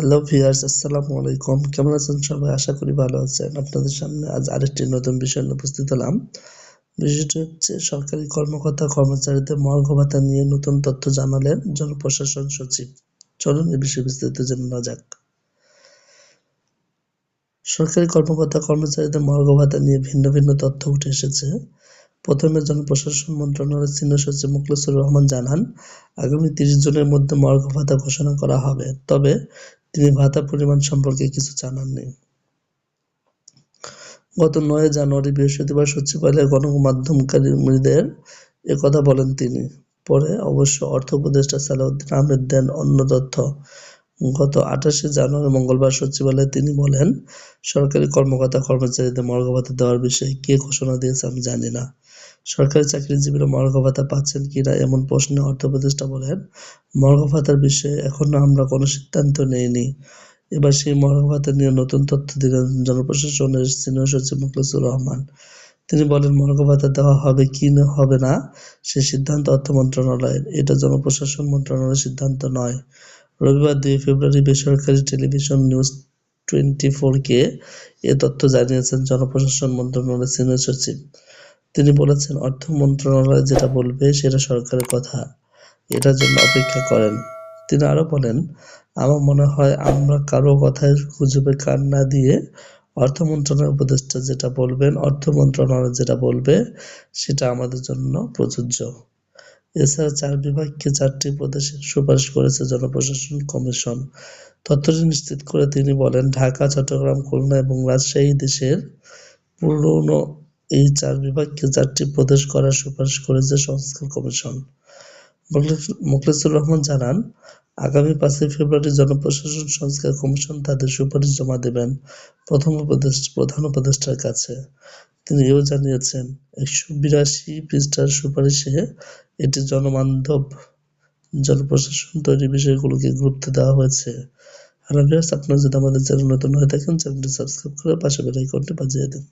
Hello viewers, আসসালামু আলাইকুম। কেমন আছেন সবাই? আশা করি ভালো আছেন। আপনাদের সামনে আজ আরেকটি নতুন বিষয় নিয়ে উপস্থিত হলাম। বিষয়টি হচ্ছে সরকারি কর্মকর্তা কর্মচারীদের মর্গ ভাতা নিয়ে নতুন তথ্য জানালেন জনপ্রশাসন সচিব। চলুন এ বিষয়ে বিস্তারিত জেনে নেওয়া যাক। সরকারি কর্মকর্তা কর্মচারীদের মর্গ ভাতা নিয়ে ভিন্ন ভিন্ন তথ্য উঠে এসেছে। প্রথমে জনপ্রশাসন মন্ত্রণালয়ের সিনিয়র সচিব মোখলেছুর রহমান জানান, আগামী ৩০ জুনের মধ্যে মর্গ ভাতা ঘোষণা করা হবে। তবে তিনি ভাতা পরিমাণ সম্পর্কে কিছু জানাননি। গত ৯ জানুয়ারি বৃহস্পতিবার সচিবালয়ে গণমাধ্যমকর্মীদের একথা বলেন তিনি। পরে অবশ্য অর্থ উপদেষ্টা সালাউদ্দিন আহমেদ দেন অন্য তথ্য। গত ২৮ জানুয়ারি মঙ্গলবার সচিবালয়ে তিনি বলেন, সরকারি কর্মকর্তা কর্মচারীদের মর্গ ভাতা দেওয়ার বিষয়ে কে ঘোষণা দিয়েছে আমি জানি না। সরকারি চাকরিজীবীরা মর্গ ভাতা পাচ্ছেন কিনা এমন প্রশ্নে অর্থ উপদেষ্টা বলেন, মর্গ ভাতার বিষয়ে এখনো আমরা কোনো সিদ্ধান্ত নেইনি। এবার সেই মর্গ ভাতা নিয়ে নতুন তথ্য দিলেন জনপ্রশাসনের সিনিয়র সচিব মোখলেছুর রহমান। তিনি বলেন, মর্গ ভাতা দেওয়া হবে কি হবে না সে সিদ্ধান্ত অর্থ মন্ত্রণালয়ের, এটা জনপ্রশাসন মন্ত্রণালয়ের সিদ্ধান্ত নয়। রবিবার ২ ফেব্রুয়ারি বেসরকারি টেলিভিশন নিউজ 24-কে এ তথ্য জানিয়েছেন জনপ্রশাসন মন্ত্রণালয়ের সিনিয়র সচিব। তিনি বলেছেন, অর্থ মন্ত্রণালয় যেটা বলবে সেটা সরকারের কথা, এটার জন্য অপেক্ষা করেন। তিনি আরো বলেন, আমার মনে হয় আমরা কারো কথায় গুজবে কান না দিয়ে অর্থ মন্ত্রণালয়ের উপদেষ্টা যেটা বলবেন, অর্থ মন্ত্রণালয় যেটা বলবে সেটা আমাদের জন্য প্রযোজ্য। এছাড়া ৪ বিভাগকে ৪টি প্রদেশের সুপারিশ করেছে জনপ্রশাসন কমিশন। তথ্যটি নিশ্চিত করে তিনি বলেন, ঢাকা, চট্টগ্রাম, খুলনা এবং রাজশাহী দেশের পুরনো এই ৪ বিভাগকে ৪টি প্রদেশ করার সুপারিশ করেছে সংস্কার কমিশন। মোখলেছুর রহমান জানান, আগামী ৫ই ফেব্রুয়ারি জনপ্রশাসন সংস্কার কমিশন তাদের সুপারিশ জমা দেবেন প্রধান উপদেষ্টার কাছে। তিনি এও জানিয়েছেন, ১৮২ পৃষ্ঠার সুপারিশে এটি জনবান্ধব জনপ্রশাসন তৈরির বিষয়গুলোকে গুরুত্ব দেওয়া হয়েছে। হ্যালো ভিউয়ার্স, আপনারা যদি আমাদের চ্যানেল নতুন হয়ে থাকেন চ্যানেলটি সাবস্ক্রাইব করে পাশে বেল আইকনটি বাজিয়ে দিন।